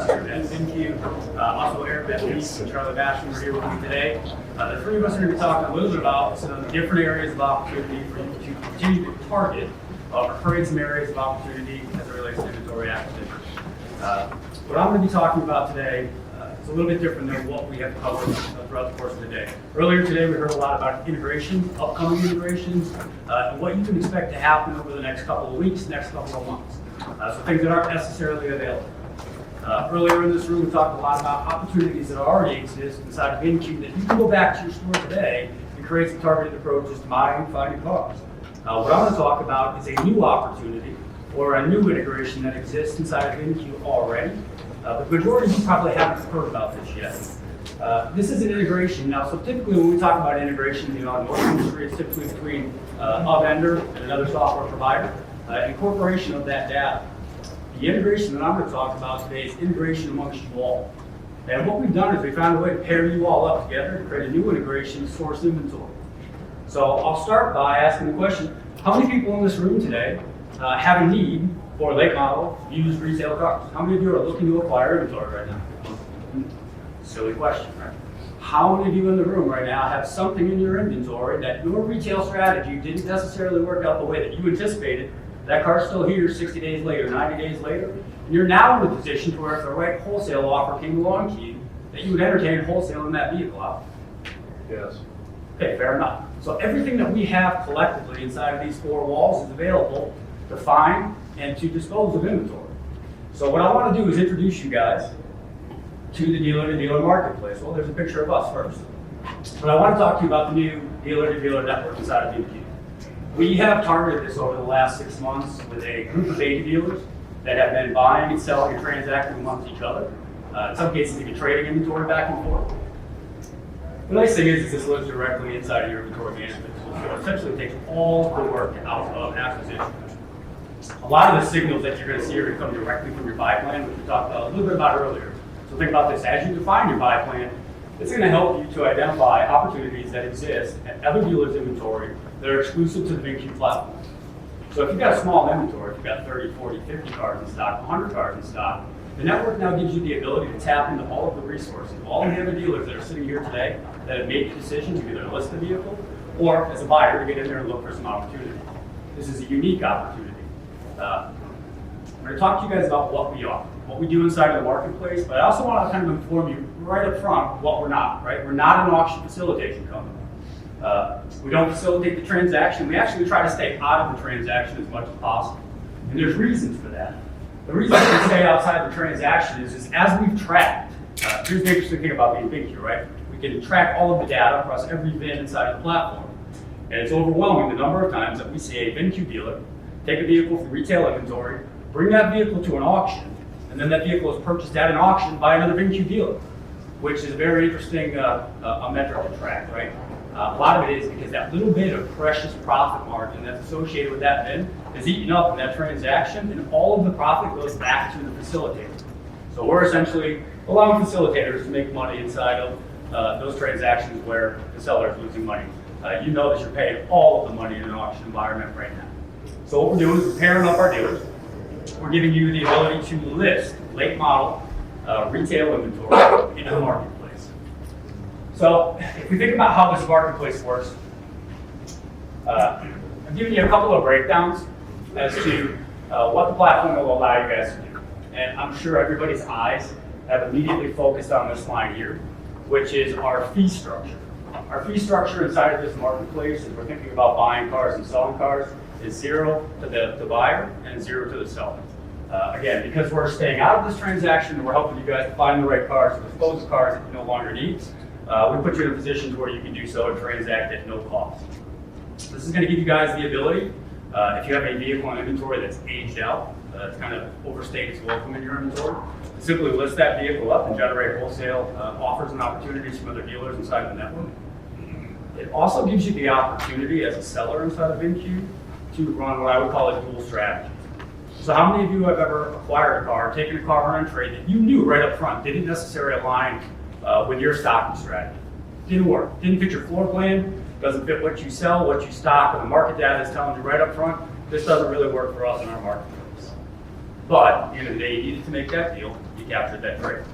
here at VINCUE. Also Eric, Baptise, and Charlie Basham are here with me today. The three of us are going to be talking a little bit about some different areas of opportunity for you to continue to target or create some areas of opportunity as it relates to inventory acquisition. What I'm going to be talking about today is a little bit different than what we have covered throughout the course of the day. Earlier today, we heard a lot about integrations, upcoming integrations, and what you can expect to happen over the next couple of weeks, next couple of months. So things that aren't necessarily available. Earlier in this room, we talked a lot about opportunities that already exist inside of VINCUE that you can go back to your store today and create some targeted approaches to buying and finding cars. What I'm going to talk about is a new opportunity or a new integration that exists inside of VINCUE already. But the majority of you probably haven't heard about this yet. This is an integration. Now, so typically when we talk about integration in the automotive industry, it's typically between a vendor and another software provider, incorporation of that data. The integration that I'm going to talk about today is integration amongst you all. And what we've done is we found a way to pair you all up together to create a new integration to source inventory. So I'll start by asking the question, how many people in this room today have a need for late model, used retail cars? How many of you are looking to acquire inventory right now? Silly question, right? How many of you in the room right now have something in your inventory that your retail strategy didn't necessarily work out the way that you anticipated? That car's still here 60 days later, 90 days later, and you're now in a position to where if the right wholesale offer came along to you, that you would entertain wholesaling that vehicle out. Yes. Okay, fair enough. So everything that we have collectively inside of these four walls is available to find and to dispose of inventory. So what I want to do is introduce you guys to the dealer-to-dealer marketplace. Well, there's a picture of us first. But I want to talk to you about the new dealer-to-dealer network inside of VINCUE. We have targeted this over the last 6 months with a group of 80 dealers that have been buying and selling and transacting amongst each other. In some cases, even trading inventory back and forth. The nice thing is this lives directly inside of your inventory management tool. So it essentially takes all the work out of acquisition. A lot of the signals that you're going to see are going to come directly from your buy plan, which we talked about a little bit about earlier. So think about this. As you define your buy plan, it's going to help you to identify opportunities that exist at other dealers' inventory that are exclusive to the VINCUE platform. So if you've got a small inventory, if you've got 30, 40, 50 cars in stock, 100 cars in stock, the network now gives you the ability to tap into all of the resources of all the other dealers that are sitting here today that have made the decision to either list the vehicle or as a buyer to get in there and look for some opportunity. This is a unique opportunity. I'm going to talk to you guys about what we are, what we do inside of the marketplace, but I also want to kind of inform you right up front what we're not, right? We're not an auction facilitation company. We don't facilitate the transaction. We actually try to stay out of the transaction as much as possible. And there's reasons for that. The reason we stay outside the transaction is as we've tracked, here's the interesting thing about being VINCUE, right? We can track all of the data across every VIN inside of the platform. And it's overwhelming the number of times that we see a VINCUE dealer take a vehicle from retail inventory, bring that vehicle to an auction, and then that vehicle is purchased at an auction by another VINCUE dealer, which is a very interesting a metric to track, right? A lot of it is because that little bit of precious profit margin that's associated with that VIN is eaten up in that transaction, and all of the profit goes back to the facilitator. So we're essentially allowing facilitators to make money inside of those transactions where the seller is losing money. You know that you're paying all of the money in an auction environment right now. So what we're doing is we're pairing up our dealers. We're giving you the ability to list late model retail inventory into the marketplace. So if we think about how this marketplace works, I'm giving you a couple of breakdowns as to what the platform will allow you guys to do. And I'm sure everybody's eyes have immediately focused on this line here, which is our fee structure. Our fee structure inside of this marketplace, as we're thinking about buying cars and selling cars, is 0 to the buyer and 0 to the seller. Again, because we're staying out of this transaction and we're helping you guys find the right cars and dispose of cars that you no longer need, we put you in a position where you can do so and transact at no cost. This is going to give you guys the ability, if you have a vehicle in inventory that's aged out, it's kind of overstayed its welcome in your inventory, to simply list that vehicle up and generate wholesale offers and opportunities from other dealers inside the network. It also gives you the opportunity as a seller inside of VINCUE to run what I would call a dual strategy. So how many of you have ever acquired a car, taken a car on trade that you knew right up front didn't necessarily align with your stocking strategy? Didn't work, didn't fit your floor plan, doesn't fit what you sell, what you stock, and the market data is telling you right up front, this doesn't really work for us in our marketplace. But at the end of the day, you needed to make that deal, you captured that trade.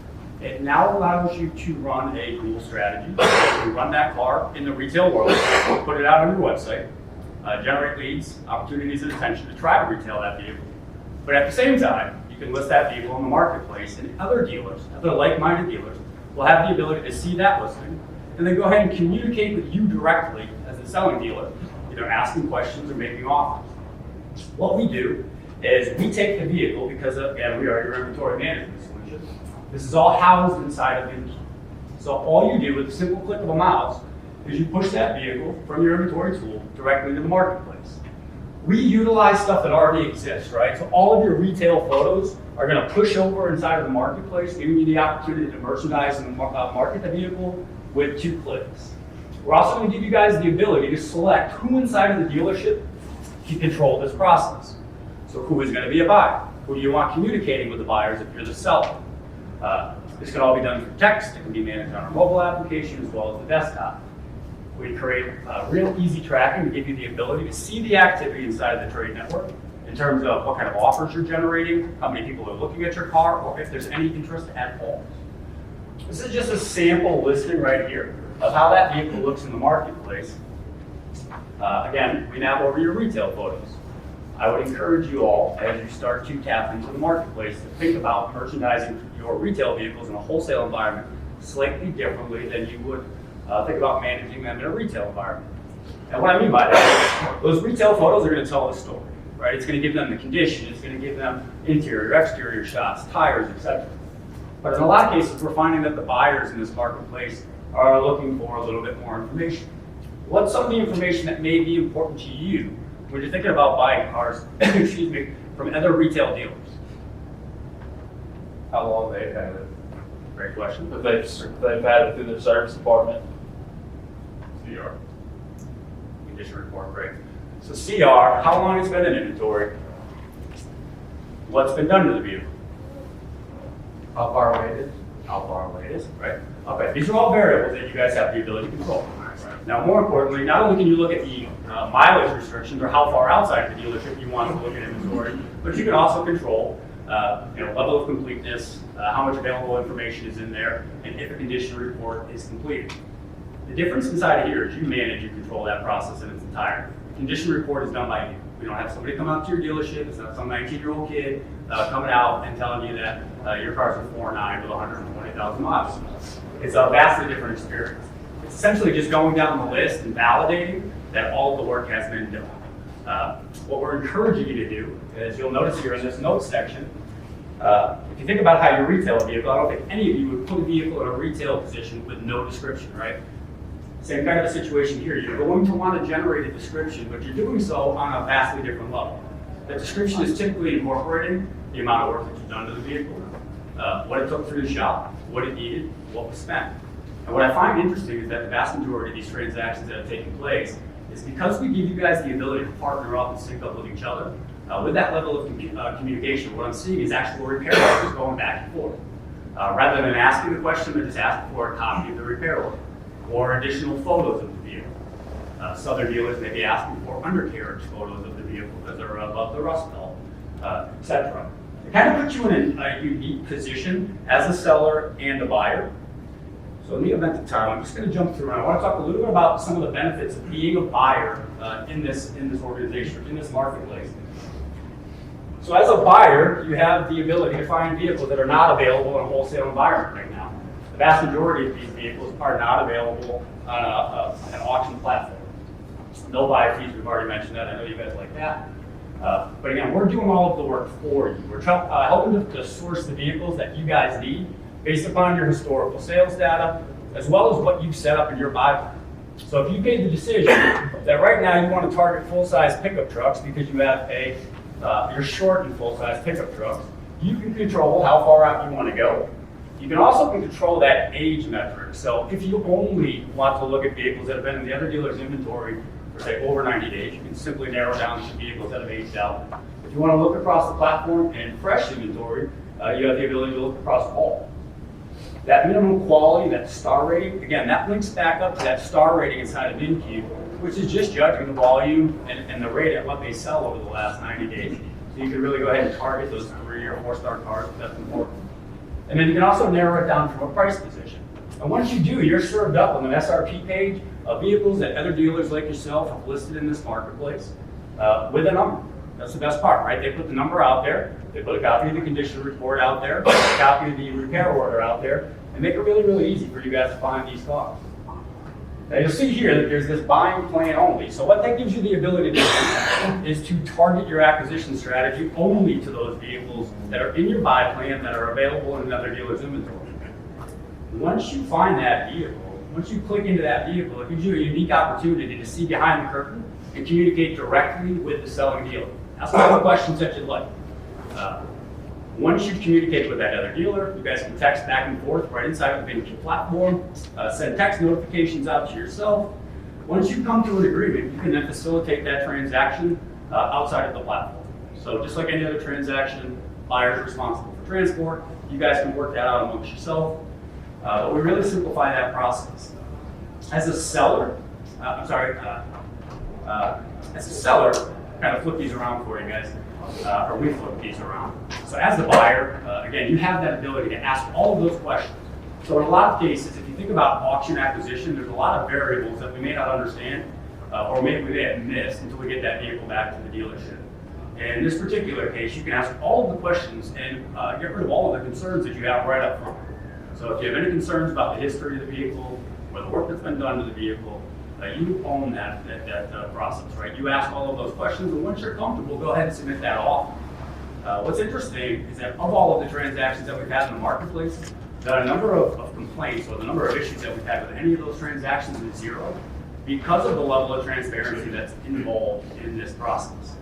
It now allows you to run a dual strategy. You run that car in the retail world, put it out on your website, generate leads, opportunities, and attention to try to retail that vehicle. But at the same time, you can list that vehicle in the marketplace, and other dealers, other like-minded dealers, will have the ability to see that listing, and then go ahead and communicate with you directly as the selling dealer, either asking questions or making offers. What we do is we take the vehicle, because again, we are your inventory management solution. This is all housed inside of VINCUE. So all you do with a simple click of a mouse is you push that vehicle from your inventory tool directly into the marketplace. We utilize stuff that already exists, right? So all of your retail photos are going to push over inside of the marketplace, giving you the opportunity to merchandise and market the vehicle with 2 clicks. We're also going to give you guys the ability to select who inside of the dealership can control this process. So who is going to be a buyer? Who do you want communicating with the buyers if you're the seller? This can all be done through text. It can be managed on our mobile application as well as the desktop. We create real easy tracking to give you the ability to see the activity inside of the trade network in terms of what kind of offers you're generating, how many people are looking at your car, or if there's any interest at all. This is just a sample listing right here of how that vehicle looks in the marketplace. Again, we nav over your retail photos. I would encourage you all, as you start to tap into the marketplace, to think about merchandising your retail vehicles in a wholesale environment slightly differently than you would think about managing them in a retail environment. And what I mean by that, those retail photos are going to tell the story, right? It's going to give them the condition, it's going to give them interior, exterior shots, tires, etc. But in a lot of cases, we're finding that the buyers in this marketplace are looking for a little bit more information. What's some of the information that may be important to you when you're thinking about buying cars, excuse me, from other retail dealers? How long they've had it. Great question. If they've had it through their service department. CR. Condition report, great. So CR, how long it's been in inventory? What's been done to the vehicle? How far away it is. How far away it is, right? Okay, these are all variables that you guys have the ability to control. Now, more importantly, not only can you look at the mileage restrictions or how far outside the dealership you want to look at inventory, but you can also control level of completeness, how much available information is in there, and if a condition report is completed. The difference inside of here is you manage and control that process in its entirety. The condition report is done by you. We don't have somebody come out to your dealership. It's not some 19-year-old kid coming out and telling you that your car's a 4.9 with 120,000 miles. It's a vastly different experience. It's essentially just going down the list and validating that all of the work has been done. What we're encouraging you to do is, you'll notice here in this notes section, if you think about how you retail a vehicle, I don't think any of you would put a vehicle in a retail position with no description, right? Same kind of a situation here. You're going to want to generate a description, but you're doing so on a vastly different level. The description is typically incorporating the amount of work that you've done to the vehicle, what it took through the shop, what it needed, what was spent. And what I find interesting is that the vast majority of these transactions that have taken place is because we give you guys the ability to partner up and sync up with each other. With that level of communication, what I'm seeing is actual repair orders going back and forth. Rather than asking the question, they're just asking for a copy of the repair order or additional photos of the vehicle. Southern dealers may be asking for undercarriage photos of the vehicle because they're above the rust belt, etc. It kind of puts you in a unique position as a seller and a buyer. So in the event of time, I'm just going to jump through and I want to talk a little bit about some of the benefits of being a buyer in this organization, in this marketplace. So as a buyer, you have the ability to find vehicles that are not available in a wholesale environment right now. The vast majority of these vehicles are not available on an auction platform. No buy fees, we've already mentioned that. I know you guys like that. But again, we're doing all of the work for you. We're helping to source the vehicles that you guys need based upon your historical sales data, as well as what you've set up in your buy plan. So if you made the decision that right now you want to target full-size pickup trucks because you have you're short in full-size pickup trucks, you can control how far out you want to go. You can also control that age metric. So if you only want to look at vehicles that have been in the other dealer's inventory for say over 90 days, you can simply narrow down to vehicles that have aged out. If you want to look across the platform and fresh inventory, you have the ability to look across all. That minimum quality, that star rating, again, that links back up to that star rating inside of VINCUE, which is just judging the volume and the rate at what they sell over the last 90 days. So you can really go ahead and target those 3 or 4-star cars, that's important. And then you can also narrow it down from a price position. And once you do, you're served up on an SRP page of vehicles that other dealers like yourself have listed in this marketplace with a number. That's the best part, right? They put the number out there, they put a copy of the condition report out there, a copy of the repair order out there, and make it really, really easy for you guys to find these cars. Now you'll see here that there's this buying plan only. So what that gives you the ability to do is to target your acquisition strategy only to those vehicles that are in your buy plan that are available in another dealer's inventory. Once you find that vehicle, once you click into that vehicle, it gives you a unique opportunity to see behind the curtain and communicate directly with the selling dealer. Ask all the questions that you'd like. Once you've communicated with that other dealer, you guys can text back and forth right inside of the VINCUE platform, send text notifications out to yourself. Once you come to an agreement, you can then facilitate that transaction outside of the platform. So just like any other transaction, buyer's responsible for transport, you guys can work that out amongst yourself. But we really simplify that process. As a seller, kind of flip these around for you guys, or we flip these around. So as the buyer, again, you have that ability to ask all of those questions. So in a lot of cases, if you think about auction acquisition, there's a lot of variables that we may not understand, or maybe we may have missed until we get that vehicle back to the dealership. And in this particular case, you can ask all of the questions and get rid of all of the concerns that you have right up front. So if you have any concerns about the history of the vehicle, or the work that's been done to the vehicle, you own that process, right? You ask all of those questions, and once you're comfortable, go ahead and submit that off. What's interesting is that of all of the transactions that we've had in the marketplace, the number of complaints or the number of issues that we've had with any of those transactions is 0 because of the level of transparency that's involved in this process.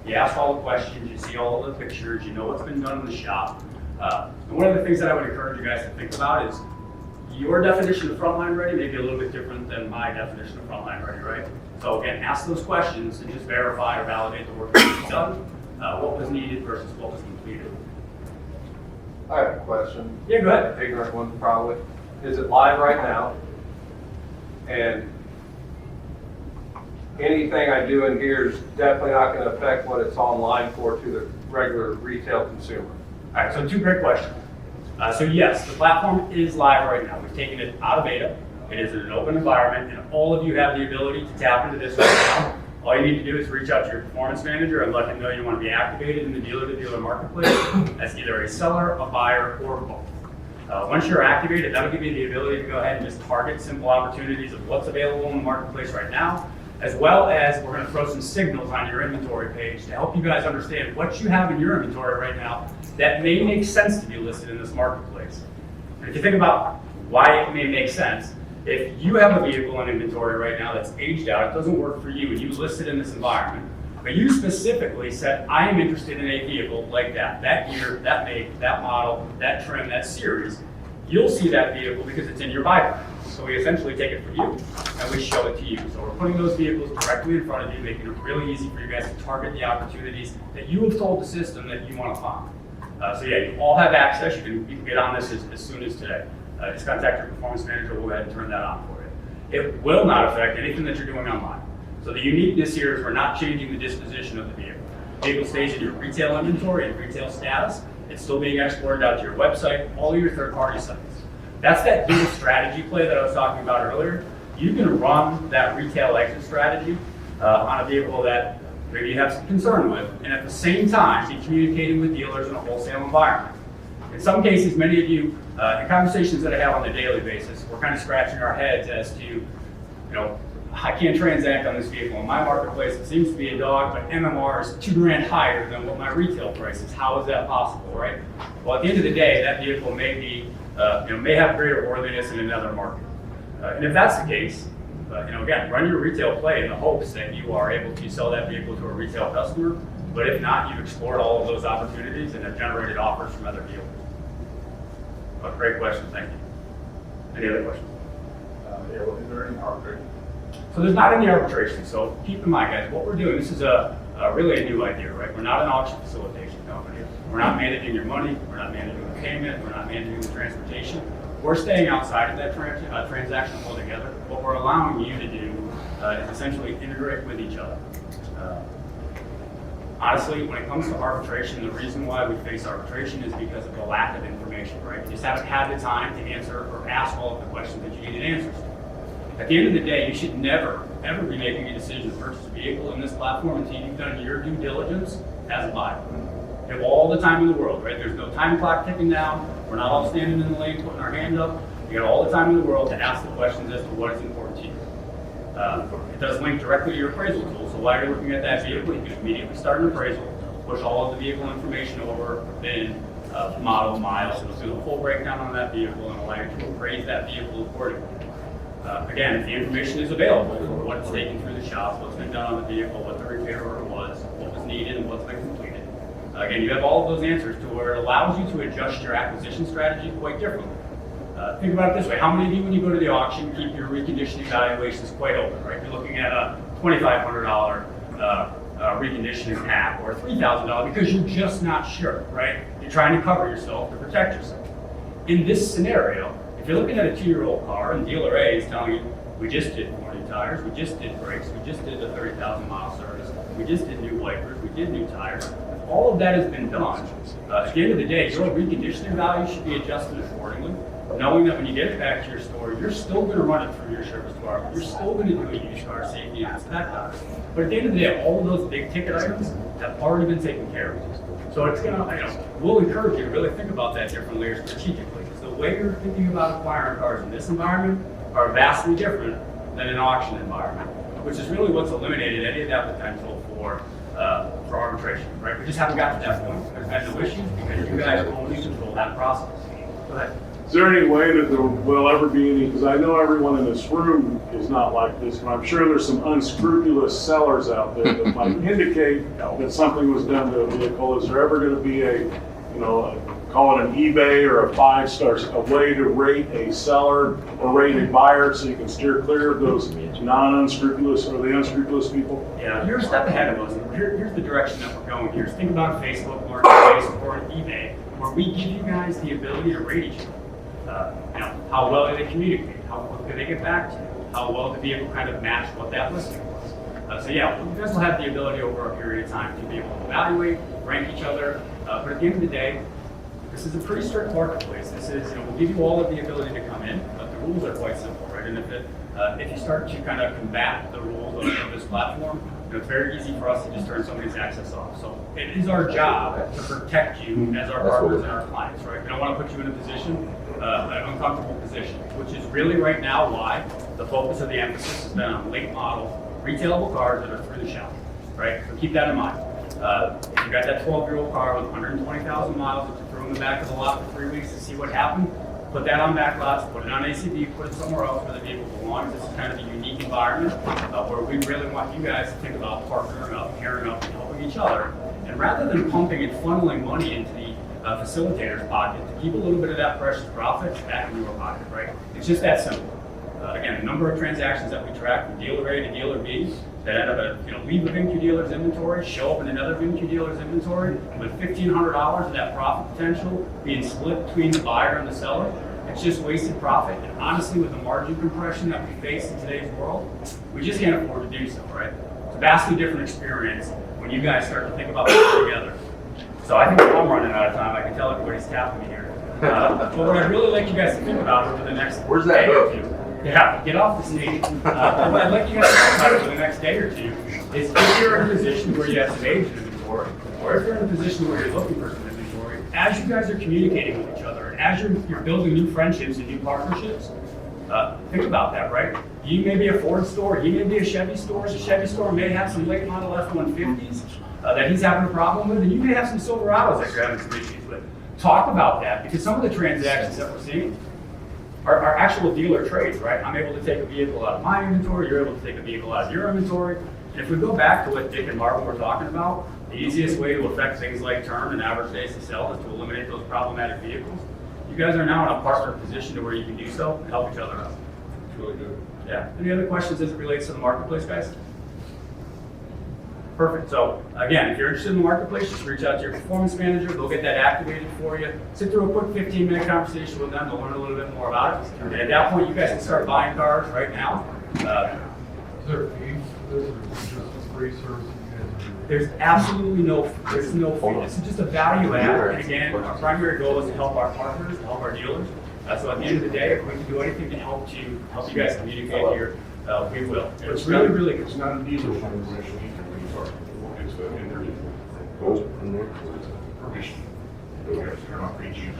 You ask all the questions, you see all of the pictures, you know what's been done in the shop. And one of the things that I would encourage you guys to think about is your definition of frontline ready may be a little bit different than my definition of frontline ready, right? So again, ask those questions and just verify or validate the work that was done, what was needed versus what was completed. I have a question. Yeah, go ahead. Ignorant one probably. Is it live right now? And anything I do in here is definitely not going to affect what it's online for to the regular retail consumer. All right, so 2 great questions. So yes, the platform is live right now. We've taken it out of beta. It is in an open environment, and all of you have the ability to tap into this right now. All you need to do is reach out to your performance manager and let him know you want to be activated in the dealer-to-dealer marketplace as either a seller, a buyer, or both. Once you're activated, that'll give you the ability to go ahead and just target simple opportunities of what's available in the marketplace right now, as well as we're going to throw some signals on your inventory page to help you guys understand what you have in your inventory right now that may make sense to be listed in this marketplace. And if you think about why it may make sense, if you have a vehicle in inventory right now that's aged out, it doesn't work for you, and you list it in this environment, but you specifically said, I am interested in a vehicle like that year, that make, that model, that trim, that series, you'll see that vehicle because it's in your buy plan. So we essentially take it from you and we show it to you. So we're putting those vehicles directly in front of you, making it really easy for you guys to target the opportunities that you have told the system that you want to find. So yeah, you all have access. You can get on this as soon as today. Just contact your performance manager. We'll go ahead and turn that on for you. It will not affect anything that you're doing online. So the uniqueness here is we're not changing the disposition of the vehicle. The vehicle stays in your retail inventory and retail status. It's still being exported out to your website, all of your third-party sites. That's that dual strategy play that I was talking about earlier. You can run that retail exit strategy on a vehicle that maybe you have some concern with, and at the same time be communicating with dealers in a wholesale environment. In some cases, many of you, in conversations that I have on a daily basis, we're kind of scratching our heads as to, I can't transact on this vehicle. In my marketplace, it seems to be a dog, but MMR is $2,000 higher than what my retail price is. How is that possible, right? Well, at the end of the day, that vehicle may be, may have greater worthiness in another market. And if that's the case, again, run your retail play in the hopes that you are able to sell that vehicle to a retail customer. But if not, you've explored all of those opportunities and have generated offers from other dealers. But great question, thank you. Any other questions? Is there any arbitration? So there's not any arbitration. So keep in mind, guys, what we're doing, this is really a new idea, right? We're not an auction facilitation company. We're not managing your money. We're not managing the payment. We're not managing the transportation. We're staying outside of that transaction altogether. What we're allowing you to do is essentially integrate with each other. honestly, when it comes to arbitration, the reason why we face arbitration is because of the lack of information, right? You just haven't had the time to answer or ask all of the questions that you needed answers to. At the end of the day, you should never, ever be making a decision to purchase a vehicle in this platform until you've done your due diligence as a buyer. You have all the time in the world, right? There's no time clock ticking down. We're not all standing in the lane putting our hand up. You got all the time in the world to ask the questions as to what is important to you. It does link directly to your appraisal tool, so while you're looking at that vehicle, you can immediately start an appraisal, push all of the vehicle information over, VIN, model, miles, it'll do a full breakdown on that vehicle and allow you to appraise that vehicle accordingly. Again, if the information is available for what it's taken through the shop, what's been done on the vehicle, what the repair order was, what was needed, and what's been completed. Again, you have all of those answers to where it allows you to adjust your acquisition strategy quite differently. Think about it this way. How many of you, when you go to the auction, keep your reconditioning evaluations quite open, right? You're looking at a $2,500 reconditioning pack or $3,000 because you're just not sure, right? You're trying to cover yourself to protect yourself. In this scenario, if you're looking at a 2-year-old car and dealer A is telling you, we just did 4 new tires, we just did brakes, we just did a 30,000 mile service, we just did new wipers, we did new tires, all of that has been done. At the end of the day, your reconditioning value should be adjusted accordingly, knowing that when you get it back to your store, you're still going to run it through your service department. You're still going to do a used car safety and inspect on it. But at the end of the day, all of those big ticket items have already been taken care of. So it's going to, we'll encourage you to really think about that differently or strategically. Because the way you're thinking about acquiring cars in this environment are vastly different than an auction environment, which is really what's eliminated any of that potential for arbitration, right? We just haven't got to that point. There's been no issues because you guys only control that process. Go ahead. Is there any way that there will ever be any, because I know everyone in this room is not like this, but I'm sure there's some unscrupulous sellers out there that might indicate that something was done to a vehicle. Is there ever going to be call it an eBay or a 5-star, a way to rate a seller or rate a buyer so you can steer clear of those non-unscrupulous or the unscrupulous people? Yeah, you're a step ahead of us. Here's the direction that we're going here. Think about Facebook Marketplace or an eBay, where we give you guys the ability to rate each other. How well do they communicate? How quick do they get back to you? How well the vehicle kind of match what that listing was? So yeah, you guys will have the ability over a period of time to be able to evaluate, rank each other. But at the end of the day, this is a pretty strict marketplace. This is, we'll give you all of the ability to come in, but the rules are quite simple, right? And if you start to kind of combat the rules of this platform, it's very easy for us to just turn somebody's access off. So it is our job to protect you as our partners and our clients, right? We don't want to put you in a position, an uncomfortable position, which is really right now why the focus of the emphasis has been on late model, retailable cars that are through the shop, right? So keep that in mind. If you got that 12-year-old car with 120,000 miles that you threw in the back of the lot for 3 weeks to see what happened, put that on back lots, put it on ACV, put it somewhere else where the vehicle belongs. This is kind of a unique environment where we really want you guys to think about partnering up, pairing up, and helping each other. And rather than pumping and funneling money into the facilitator's pocket, to keep a little bit of that precious profit back in your pocket, right? It's just that simple. Again, the number of transactions that we track from dealer A to dealer B that end up leave a VINCUE dealer's inventory, show up in another VINCUE dealer's inventory with $1,500 of that profit potential being split between the buyer and the seller. It's just wasted profit. And honestly, with the margin compression that we face in today's world, we just can't afford to do so, right? It's a vastly different experience when you guys start to think about this together. So I think I'm running out of time. I can tell everybody's tapping me here. But what I'd really like you guys to think about over the next day or two, get off the stage. What I'd like you guys to think about over the next day or two is if you're in a position where you have some aged inventory, or if you're in a position where you're looking for some inventory, as you guys are communicating with each other, and as you're building new friendships and new partnerships, think about that, right? You may be a Ford store, he may be a Chevy store. The Chevy store may have some late model F-150s that he's having a problem with, and you may have some Silverados that you're having some issues with. Talk about that, because some of the transactions that we're seeing are actual dealer trades, right? I'm able to take a vehicle out of my inventory, you're able to take a vehicle out of your inventory. And if we go back to what Dick and Marvin were talking about, the easiest way to affect things like turn and average days to sell is to eliminate those problematic vehicles. You guys are now in a partner position to where you can do so and help each other out. It's really good. Yeah. Any other questions as it relates to the marketplace, guys? Perfect. So again, if you're interested in the marketplace, just reach out to your performance manager. They'll get that activated for you. Sit through a quick 15-minute conversation with them. They'll learn a little bit more about it. And at that point, you guys can start buying cars right now. Is there a fee for this, or is it just a free service that you guys There's absolutely no fee. This is just a value add. And again, our primary goal is to help our partners, to help our dealers. So at the end of the day, if we can do anything to help you guys communicate here, we will. It's really, really good. It's not a dealership permission either. It's an individual. Permission. You're not preaching.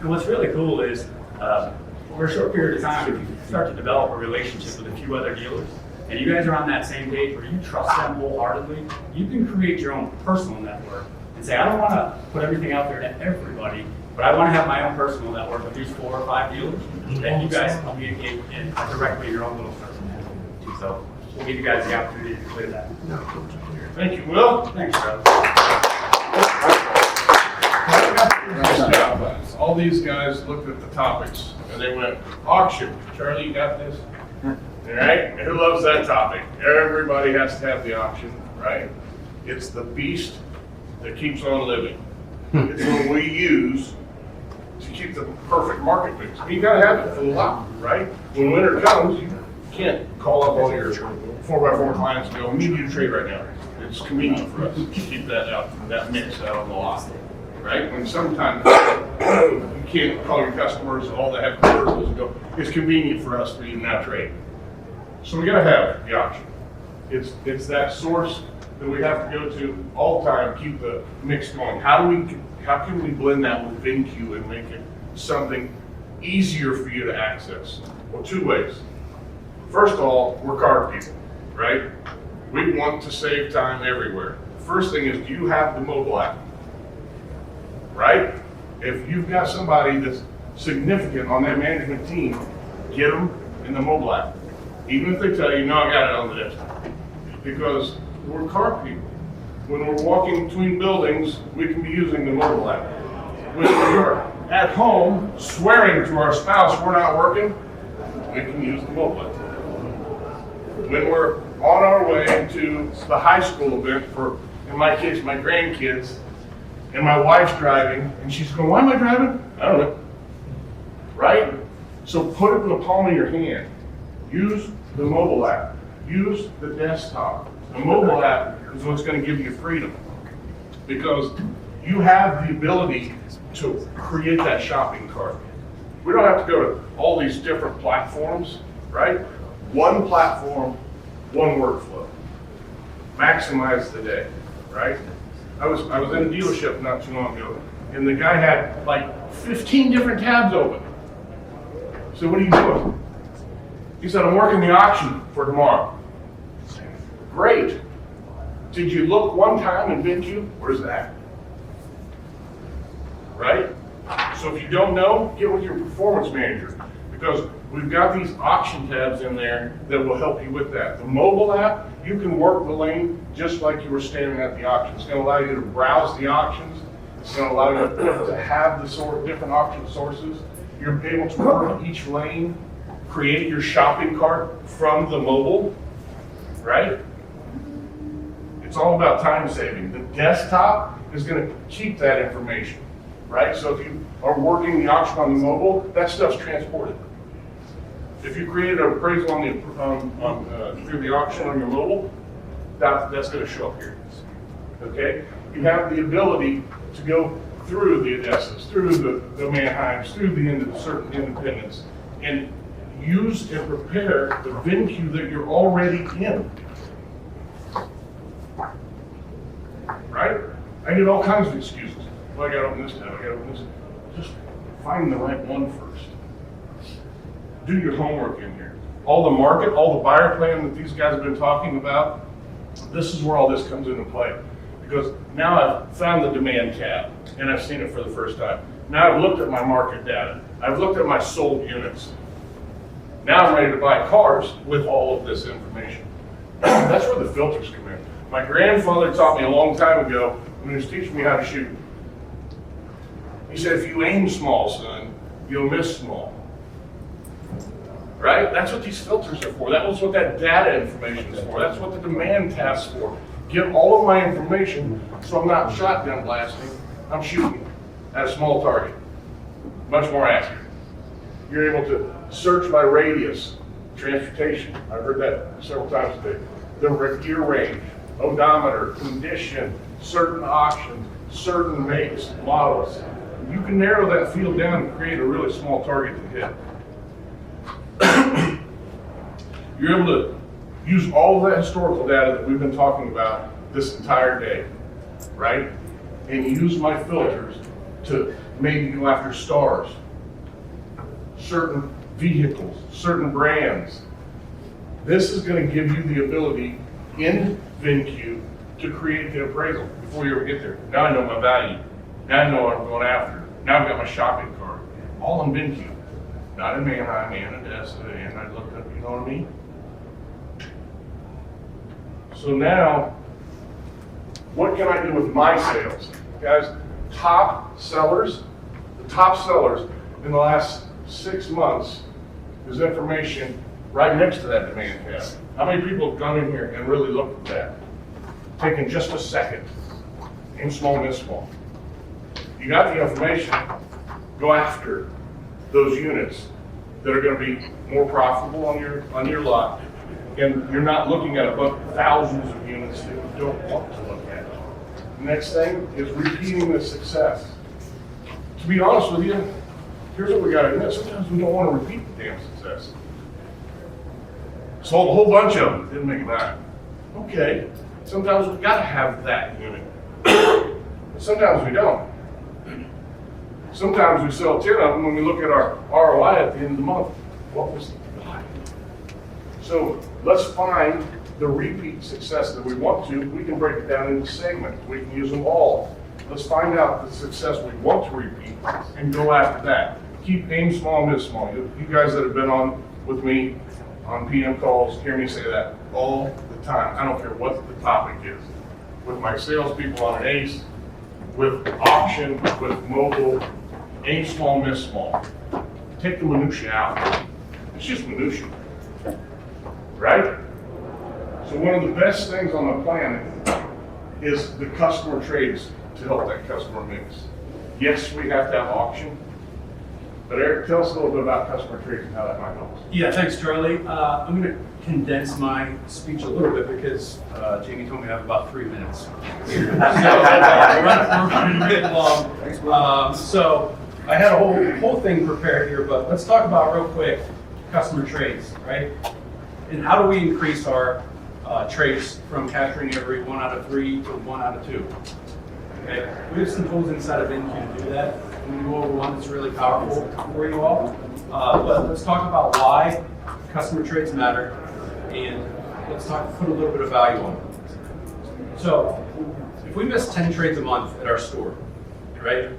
And what's really cool is, over a short period of time, if you start to develop a relationship with a few other dealers, and you guys are on that same page where you trust them wholeheartedly, you can create your own personal network and say, I don't want to put everything out there to everybody, but I want to have my own personal network of these 4 or 5 dealers that you guys communicate in directly in your own little circle. So we'll give you guys the opportunity to clear that. Thank you, Will. Thanks, bro. Nice job. All these guys looked at the topics and they went, auction. Charlie, you got this? All right, who loves that topic? Everybody has to have the auction, right? It's the beast that keeps on living. It's what we use to keep the perfect market mix. You gotta have it for the lot, right? When winter comes, you can't call up all your 4x4 clients and go, we need you to trade right now. It's convenient for us to keep that out, that mix out on the lot, right? When sometimes you can't call your customers, all they have convertibles and go, it's convenient for us for you to now trade. So we gotta have the auction. It's that source that we have to go to all the time, keep the mix going. How can we blend that with VINCUE and make it something easier for you to access? Well, 2 ways. First of all, we're car people, right? We want to save time everywhere. First thing is, do you have the mobile app? Right? If you've got somebody that's significant on that management team, get them in the mobile app. Even if they tell you, no, I got it on the desktop. Because we're car people. When we're walking between buildings, we can be using the mobile app. When we're at home swearing to our spouse we're not working, we can use the mobile app. When we're on our way to the high school event for, in my case, my grandkids, and my wife's driving, and she's going, why am I driving? I don't know. Right? So put it in the palm of your hand. Use the mobile app. Use the desktop. The mobile app is what's going to give you freedom, because you have the ability to create that shopping cart. We don't have to go to all these different platforms, right? One platform, one workflow. Maximize the day, right? I was in a dealership not too long ago, and the guy had like 15 different tabs open. So what are you doing? He said, I'm working the auction for tomorrow. Great. Did you look one time in VINCUE? Where's that? Right? So if you don't know, get with your performance manager, because we've got these auction tabs in there that will help you with that. The mobile app, you can work the lane just like you were standing at the auction. It's going to allow you to browse the auctions. It's going to allow you to have the different auction sources. You're able to work each lane, create your shopping cart from the mobile, right? It's all about time saving. The desktop is going to keep that information, right? So if you are working the auction on the mobile, that stuff's transported. If you created an appraisal through the auction on your mobile, that's going to show up here. Okay? You have the ability to go through the Odessas, through the Mannheims, through the certain independents, and use and prepare the VINCUE that you're already in. Right? I get all kinds of excuses. Well, I gotta open this tab, I gotta open this. Just find the right one first. Do your homework in here. All the market, all the buyer plan that these guys have been talking about, this is where all this comes into play. Because now I've found the demand tab, and I've seen it for the first time. Now I've looked at my market data. I've looked at my sold units. Now I'm ready to buy cars with all of this information. That's where the filters come in. My grandfather taught me a long time ago when he was teaching me how to shoot. He said, if you aim small, son, you'll miss small. Right? That's what these filters are for. That was what that data information is for. That's what the demand tab's for. Get all of my information so I'm not shotgun blasting. I'm shooting at a small target. Much more accurate. You're able to search by radius, transportation. I've heard that several times today. The ear range. odometer, condition, certain auctions, certain makes, models. You can narrow that field down and create a really small target to hit. You're able to use all of that historical data that we've been talking about this entire day, right? And use my filters to maybe go after stars, certain vehicles, certain brands. This is going to give you the ability in VINCUE to create the appraisal before you ever get there. Now I know my value. Now I know what I'm going after. Now I've got my shopping cart. All in VINCUE. Not in Manheim and Odessa, and I looked up, you know what I mean? So now, what can I do with my sales? Guys, top sellers, the top sellers in the last 6 months, there's information right next to that demand tab. How many people have gone in here and really looked at that? Taken just a second. Aim small, miss small. You got the information, go after those units that are going to be more profitable on your lot, and you're not looking at thousands of units that you don't want to look at. The next thing is repeating the success. To be honest with you, here's what we got to admit. Sometimes we don't want to repeat the damn success. Sold a whole bunch of them, didn't make it back. Okay, sometimes we got to have that unit. Sometimes we don't. Sometimes we sell 10 of them when we look at our ROI at the end of the month. What was the value? So let's find the repeat success that we want to. We can break it down into segments. We can use them all. Let's find out the success we want to repeat and go after that. Keep aim small, miss small. You guys that have been on with me on PM calls hear me say that all the time. I don't care what the topic is. With my salespeople on an ACE, with auction, with mobile, aim small, miss small. Take the minutia out. It's just minutia, right? So one of the best things on the planet is the customer trades to help that customer mix. Yes, we have to have auction, but Eric, tell us a little bit about customer trades and how that might help us. Yeah, thanks, Charlie. I'm going to condense my speech a little bit because Jamie told me I have about 3 minutes. So we're pretty long. So I had a whole thing prepared here, but let's talk about real quick customer trades, right? And how do we increase our trades from capturing every 1 out of 3 to 1 out of 2? Okay, we have some tools inside of VINCUE to do that. I'm going to go over one that's really powerful for you all. But let's talk about why customer trades matter, and let's put a little bit of value on it. So, if we miss 10 trades a month at our store, right?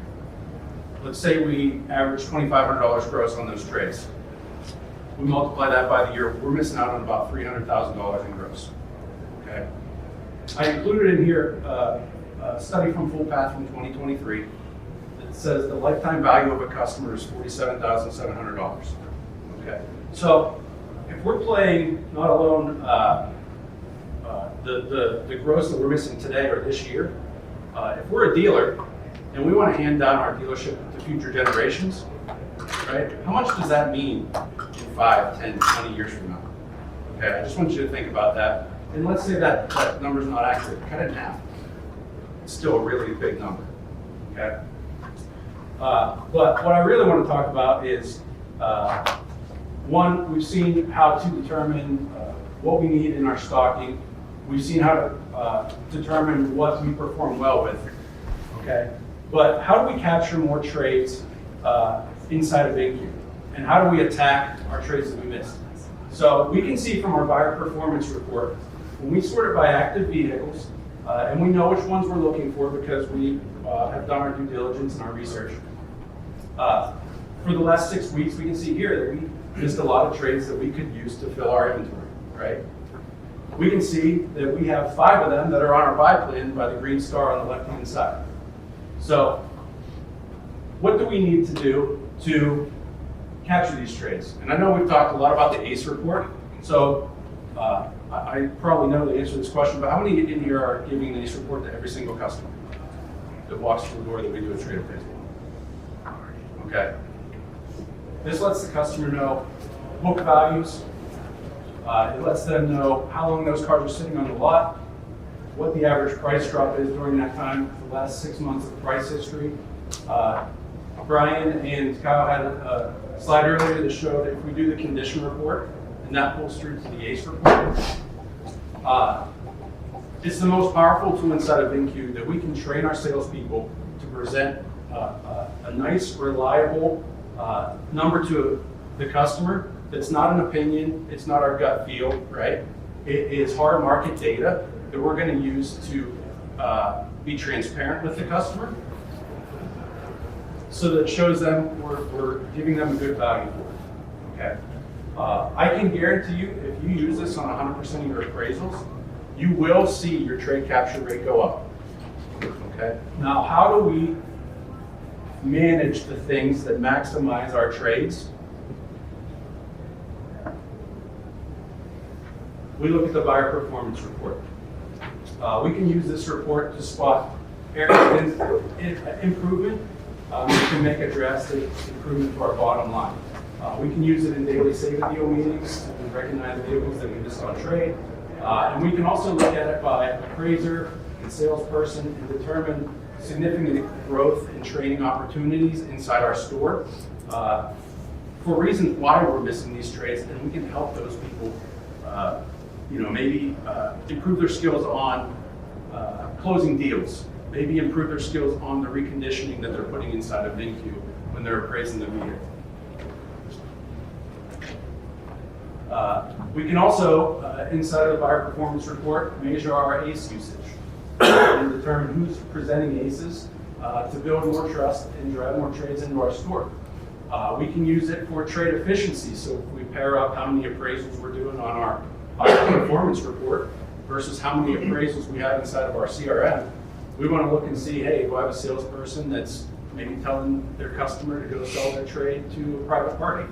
Let's say we average $2,500 gross on those trades. We multiply that by the year, we're missing out on about $300,000 in gross. Okay. I included in here a study from Full Path from 2023 that says the lifetime value of a customer is $47,700. Okay. So if we're playing not alone the gross that we're missing today or this year, if we're a dealer and we want to hand down our dealership to future generations, right? How much does that mean in 5, 10, 20 years from now? Okay, I just want you to think about that. And let's say that number's not accurate, cut it in half. It's still a really big number, okay? But what I really want to talk about is, one, we've seen how to determine what we need in our stocking. We've seen how to determine what we perform well with, okay? But how do we capture more trades inside of VINCUE? And how do we attack our trades that we missed? So we can see from our buyer performance report, when we sort it by active vehicles, and we know which ones we're looking for because we have done our due diligence and our research. For the last 6 weeks, we can see here that we missed a lot of trades that we could use to fill our inventory, right? We can see that we have 5 of them that are on our buy plan by the green star on the left-hand side. So what do we need to do to capture these trades? And I know we've talked a lot about the ACE report, so I probably know the answer to this question, but how many in here are giving an ACE report to every single customer that walks through the door that we do a trade appraisal? Okay. This lets the customer know book values. It lets them know how long those cars are sitting on the lot. what the average price drop is during that time, the last 6 months of price history. Brian and Kyle had a slide earlier that showed if we do the condition report, and that pulls through to the ACE report. It's the most powerful tool inside of VINCUE that we can train our salespeople to present a nice, reliable number to the customer. That's not an opinion, it's not our gut feel, right? It is hard market data that we're going to use to be transparent with the customer, so that it shows them we're giving them a good value for it, okay? I can guarantee you, if you use this on 100% of your appraisals, you will see your trade capture rate go up, okay? Now, how do we manage the things that maximize our trades? We look at the buyer performance report. We can use this report to spot areas of improvement. We can make a drastic improvement to our bottom line. We can use it in daily save-a-deal meetings to recognize vehicles that we missed on trade. And we can also look at it by appraiser and salesperson and determine significant growth and training opportunities inside our store for reasons why we're missing these trades, and we can help those people maybe improve their skills on closing deals, maybe improve their skills on the reconditioning that they're putting inside of VINCUE when they're appraising the vehicle. We can also, inside of the buyer performance report, measure our ACE usage and determine who's presenting ACEs to build more trust and drive more trades into our store. We can use it for trade efficiency, so if we pair up how many appraisals we're doing on our buyer performance report versus how many appraisals we have inside of our CRM, we want to look and see, hey, do I have a salesperson that's maybe telling their customer to go sell their trade to a private party?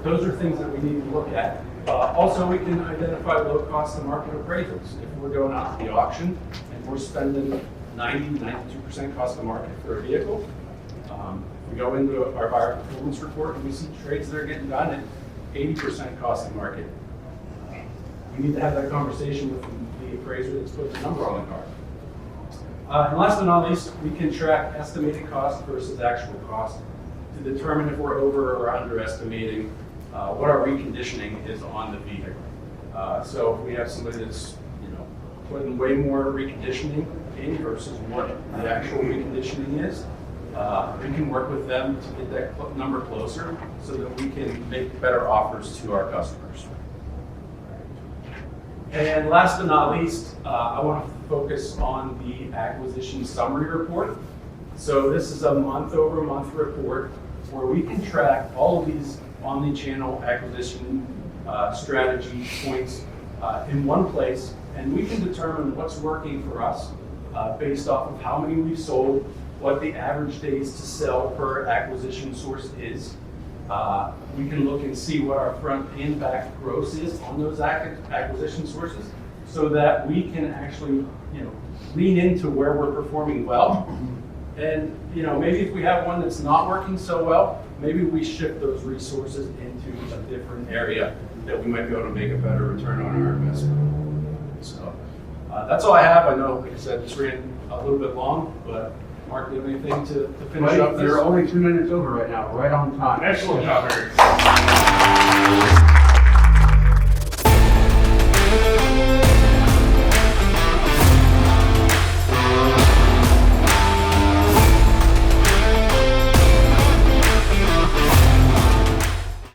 Those are things that we need to look at. Also, we can identify low cost of market appraisals. If we're going out to the auction and we're spending 92% cost of market for a vehicle, we go into our buyer performance report and we see trades that are getting done at 80% cost of market. We need to have that conversation with the appraiser that's put the number on the car. And last but not least, we can track estimated cost versus actual cost to determine if we're over or underestimating what our reconditioning is on the vehicle. So if we have somebody that's putting way more reconditioning in versus what the actual reconditioning is, we can work with them to get that number closer so that we can make better offers to our customers. And last but not least, I want to focus on the acquisition summary report. So this is a month-over-month report where we can track all of these omni-channel acquisition strategy points in one place, and we can determine what's working for us based off of how many we've sold, what the average days to sell per acquisition source is. We can look and see what our front and back gross is on those acquisition sources, so that we can actually lean into where we're performing well. And maybe if we have one that's not working so well, maybe we shift those resources into a different area that we might be able to make a better return on our investment. So that's all I have. I know, like I said, this ran a little bit long, but Mark, do you have anything to finish up this? You're only 2 minutes over right now, right on time. Excellent job, Eric.